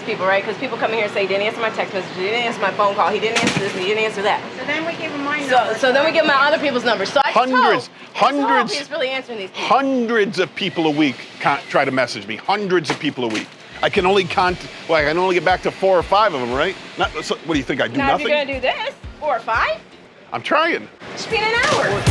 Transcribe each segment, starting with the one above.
People, right? Because people come in here and say, he didn't answer my text message, he didn't answer my phone call, he didn't answer this, he didn't answer that. So then we give them my number. So then we give them other people's numbers. So I Hundreds he's really answering these people. Hundreds of people a week try to message me. Hundreds of people a week. I can only I can only get back to 4 or 5 of them, right? So, what do you think? I do now, nothing? If you're gonna do this, 4 or 5, I'm trying. it should be in an hour.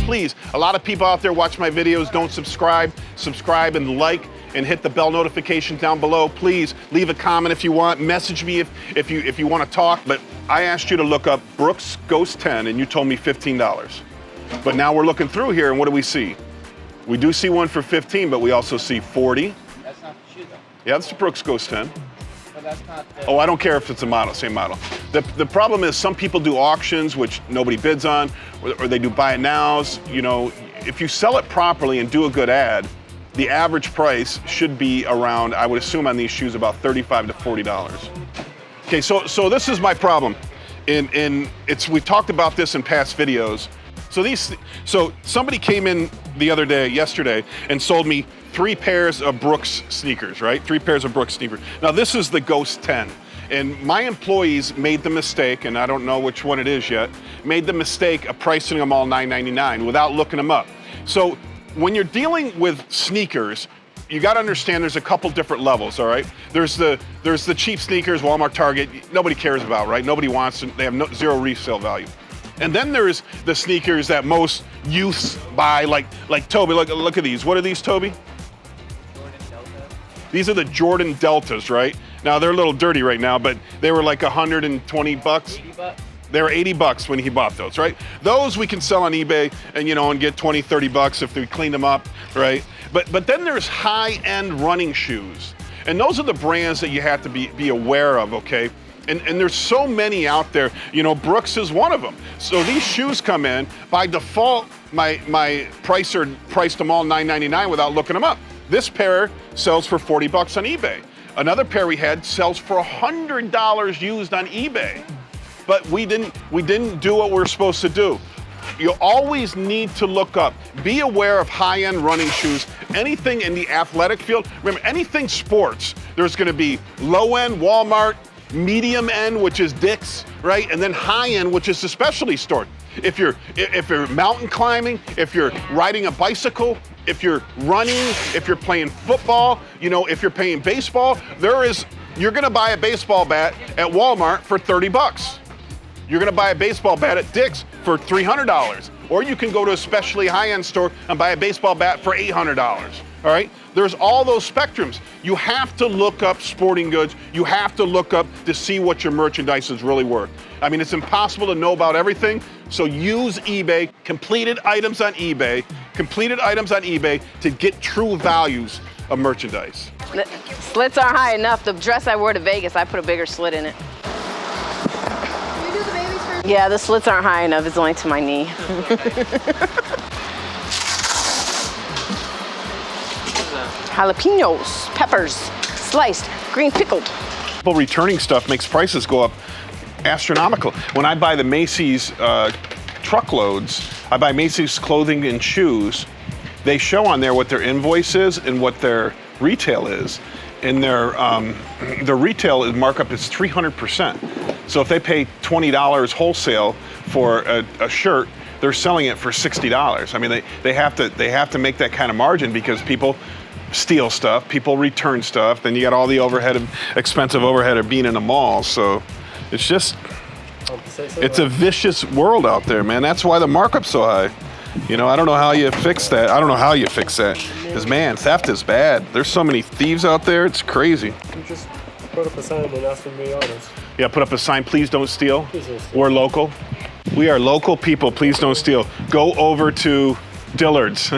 Please, a lot of people out there watch my videos, don't subscribe. Subscribe and like and hit the bell notification down below. Please leave a comment if you want. Message me if you want to talk. But I asked you to look up Brooks Ghost 10 and you told me $15. But now we're looking through here and what do we see? We do see one for 15, but we also see 40. That's not the shoe though. Yeah, that's the Brooks Ghost 10. But that's not the... Oh, I don't care if it's a model, same model. The problem is some people do auctions, which nobody bids on, or they do buy it nows. You know, if you sell it properly and do a good ad, the average price should be around, I would assume on these shoes, about $35 to $40. Okay, so this is my problem. We've talked about this in past videos. So somebody came in yesterday, and sold me 3 pairs of Brooks sneakers, right? 3 pairs of Brooks sneakers. Now this is the Ghost 10. And my employees made the mistake, and I don't know which one it is yet, made the mistake of pricing them all $9.99 without looking them up. So when you're dealing with sneakers, you gotta understand there's a couple different levels, all right? There's the cheap sneakers, Walmart, Target, nobody cares about, right? Nobody wants them, they have zero resale value. And then there's the sneakers that most youths buy, like Toby, look at these. What are these, Toby? Jordan Delta. These are the Jordan Deltas, right? Now they're a little dirty right now, but they were like 120 bucks. 80 bucks. They were 80 bucks when he bought those, right? Those we can sell on eBay and get 20, 30 bucks if we clean them up, right? But then there's high-end running shoes. And those are the brands that you have to be aware of, okay? And there's so many out there, Brooks is one of them. So these shoes come in, by default, my pricer priced them all $9.99 without looking them up. This pair sells for 40 bucks on eBay. Another pair we had sells for $100 used on eBay. But we didn't do what we're supposed to do. You always need to look up. Be aware of high-end running shoes. Anything in the athletic field, remember, anything sports, there's gonna be low-end, Walmart, medium end, which is Dick's, right? And then high end, which is the specialty store. If you're mountain climbing, if you're riding a bicycle, if you're running, if you're playing football, if you're playing baseball, you're gonna buy a baseball bat at Walmart for 30 bucks. You're gonna buy a baseball bat at Dick's for $300. Or you can go to a specially high-end store and buy a baseball bat for $800, all right? There's all those spectrums. You have to look up sporting goods. You have to look up to see what your merchandise is really worth. I mean, it's impossible to know about everything, so use eBay, completed items on eBay to get true values of merchandise. The slits aren't high enough. The dress I wore to Vegas, I put a bigger slit in it. You do the babies first? Yeah, the slits aren't high enough. It's only to my knee. Jalapenos, peppers, sliced, green pickled. People returning stuff makes prices go up astronomical. When I buy the Macy's truckloads, I buy Macy's clothing and shoes, they show on there what their invoice is and what their retail is. And their retail markup is 300%. So if they pay $20 wholesale for a shirt, they're selling it for $60. I mean, they have to make that kind of margin because people steal stuff, people return stuff, then you got all the expensive overhead of being in a mall. So it's just, it's a vicious world out there, man. That's why the markup's so high. I don't know how you fix that. Because, man, theft is bad. There's so many thieves out there, it's crazy. You just put up a sign and ask them to be honest. Yeah, put up a sign, please don't steal. Please don't steal. We're local. We are local people, please don't steal. Go over to Dillard's.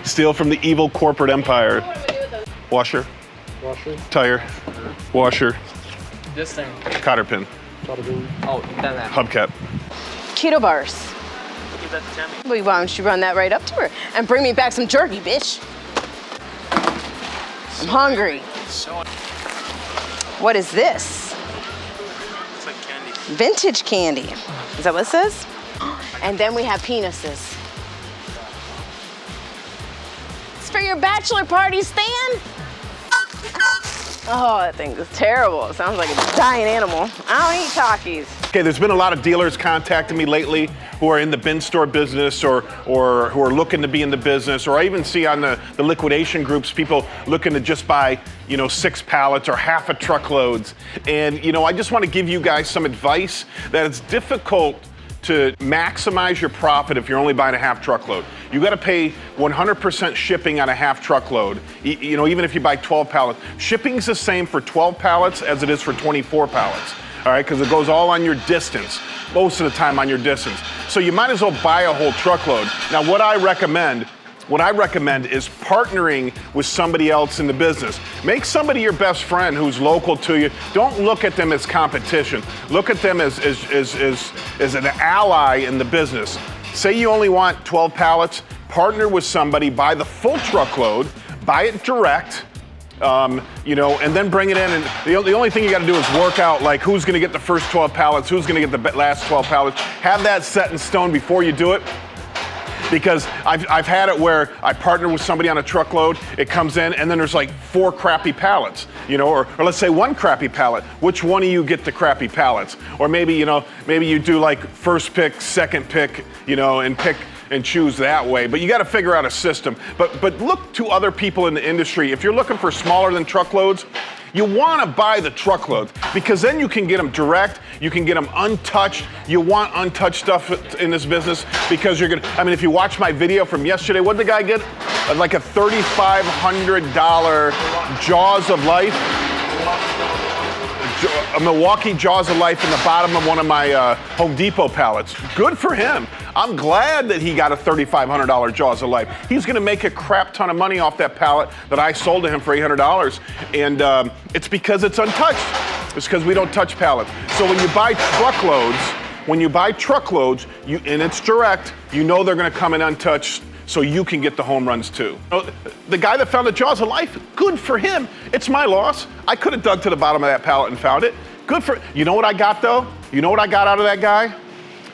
Steal from the evil corporate empire. Washer. Washer. Tire. Washer. This thing. Cotter pin, Bada boom. Oh, you've done that. hubcap. Keto bars. Give that to Tammy. Well, why don't you run that right up to her and bring me back some jerky, bitch? I'm hungry. So What is this? it's like candy. Vintage candy. Is that what it says? And then we have penises. It's for your bachelor party, Stan? Oh, that thing is terrible. It sounds like a dying animal. I don't eat Takis. Okay, there's been a lot of dealers contacting me lately who are in the bin store business or who are looking to be in the business, or I even see on the liquidation groups people looking to just buy, 6 pallets or half a truckloads. And, I just want to give you guys some advice that it's difficult to maximize your profit if you're only buying a half truckload. You got to pay 100% shipping on a half truckload, even if you buy 12 pallets. Shipping's the same for 12 pallets as it is for 24 pallets. All right, because it goes all on your distance, most of the time on your distance. So you might as well buy a whole truckload. Now, what I recommend is partnering with somebody else in the business. Make somebody your best friend who's local to you. Don't look at them as competition. Look at them as an ally in the business. Say you only want 12 pallets, partner with somebody, buy the full truckload, buy it direct, and then bring it in. And the only thing you got to do is work out like who's going to get the first 12 pallets, who's going to get the last 12 pallets. Have that set in stone before you do it. Because I've had it where I partner with somebody on a truckload, it comes in, and then there's like 4 crappy pallets, or let's say 1 crappy pallet. Which one of you get the crappy pallets? Or maybe you do like first pick, second pick, and pick and choose that way. But you got to figure out a system. But look to other people in the industry. If you're looking for smaller than truckloads, you want to buy the truckloads because then you can get them direct, you can get them untouched. You want untouched stuff in this business because if you watch my video from yesterday, what did the guy get? Like a $3,500 Jaws of Life. A Milwaukee Jaws of Life in the bottom of one of my Home Depot pallets. Good for him. I'm glad that he got a $3,500 Jaws of Life. He's gonna make a crap ton of money off that pallet that I sold to him for $800. And it's because it's untouched. It's because we don't touch pallets. So when you buy truckloads, and it's direct, they're gonna come in untouched, so you can get the home runs too. The guy that found the Jaws of Life, good for him. It's my loss. I could have dug to the bottom of that pallet and found it. Good for, you know what I got though? You know what I got out of that guy?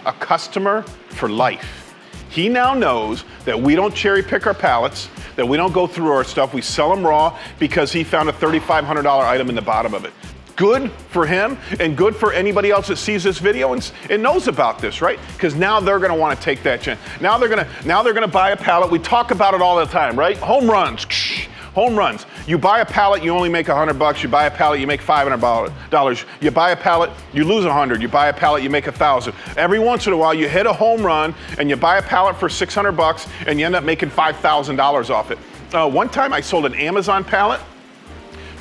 A customer for life. He now knows that we don't cherry pick our pallets, that we don't go through our stuff, we sell them raw because he found a $3,500 item in the bottom of it. Good for him and good for anybody else that sees this video and knows about this, right? Because now they're gonna wanna take that chance. Now they're gonna buy a pallet. We talk about it all the time, right? Home runs, home runs. You buy a pallet, you only make $100. You buy a pallet, you make $500. You buy a pallet, you lose $100. You buy a pallet, you make $1,000. Every once in a while, you hit a home run and you buy a pallet for $600 and you end up making $5,000 off it. One time I sold an Amazon pallet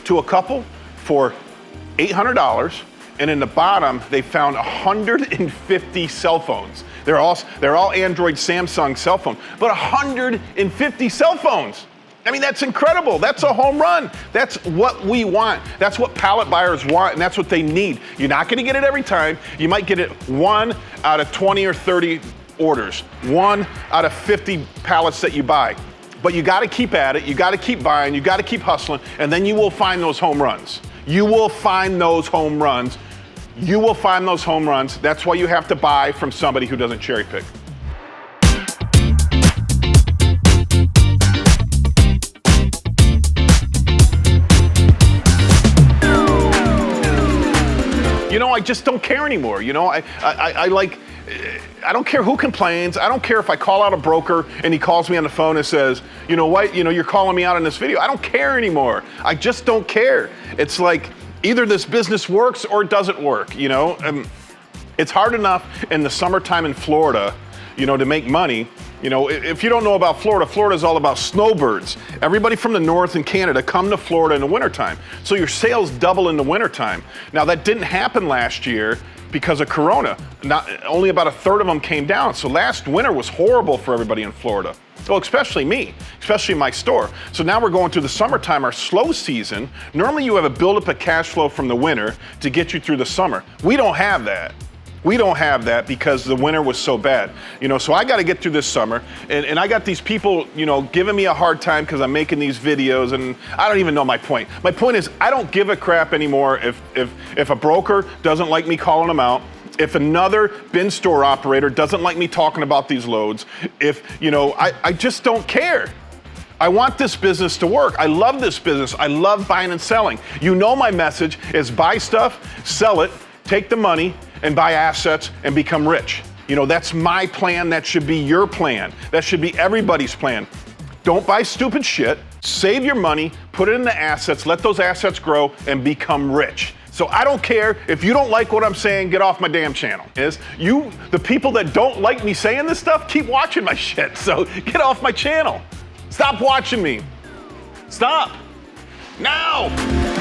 to a couple for $800, and in the bottom they found 150 cell phones. They're all Android, Samsung cell phones, but 150 cell phones. I mean, that's incredible. That's a home run. That's what we want. That's what pallet buyers want, and that's what they need. You're not gonna get it every time. You might get it 1 out of 20 or 30 orders, 1 out of 50 pallets that you buy. But you gotta keep at it, you gotta keep buying, you gotta keep hustling, and then you will find those home runs. You will find those home runs. You will find those home runs. That's why you have to buy from somebody who doesn't cherry pick. I just don't care anymore. I don't care who complains. I don't care if I call out a broker and he calls me on the phone and says, you know what, you're calling me out in this video. I don't care anymore. I just don't care. It's like either this business works or it doesn't work, It's hard enough in the summertime in Florida, to make money, You know, if you don't know about Florida, Florida is all about snowbirds. Everybody from the north and Canada come to Florida in the wintertime. So your sales double in the wintertime. Now that didn't happen last year because of Corona. Only about a third of them came down. So last winter was horrible for everybody in Florida. Well, especially me, especially my store. So now we're going through the summertime, our slow season. Normally you have a buildup of cash flow from the winter to get you through the summer. We don't have that. We don't have that because the winter was so bad. You know, so I got to get through this summer, and I got these people, you know, giving me a hard time because I'm making these videos, and I don't even know my point. My point is I don't give a crap anymore if a broker doesn't like me calling them out. If another bin store operator doesn't like me talking about these loads, if, you know, I just don't care. I want this business to work. I love this business. I love buying and selling. You know my message is buy stuff, sell it, take the money, and buy assets and become rich. You know, that's my plan. That should be your plan. That should be everybody's plan. Don't buy stupid shit. Save your money, put it into assets, let those assets grow, and become rich. So I don't care if you don't like what I'm saying, get off my damn channel. The people that don't like me saying this stuff, keep watching my shit. So get off my channel. Stop watching me. Stop. Now.